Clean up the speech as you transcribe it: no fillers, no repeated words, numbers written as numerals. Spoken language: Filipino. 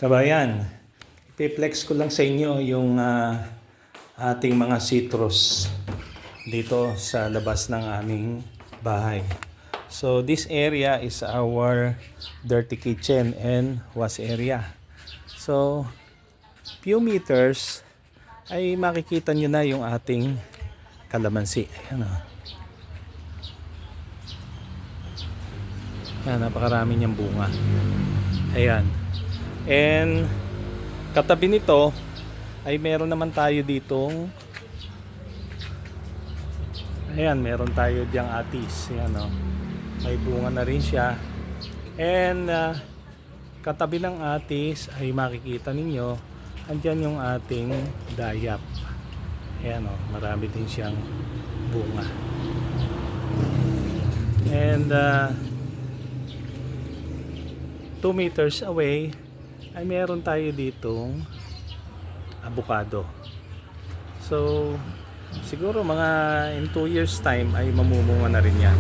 Kabayan, ipiplex ko lang sa inyo yung ating mga citrus dito sa labas ng aming bahay. So this area is our dirty kitchen and wash area. So few meters ay makikita nyo na yung ating kalamansi. Ayan o. Ayan, napakarami niyang bunga. Ayan. And katabi nito ay meron naman tayo ditong, ayan, meron tayo diyang atis. Ayan o. May bunga na rin siya. And katabi ng atis ay makikita ninyo, andyan yung ating dayap. Ayan o, marami din siyang bunga. And 2 meters away ay meron tayo ditong avocado. So siguro mga in 2 years time ay mamumunga na rin yan.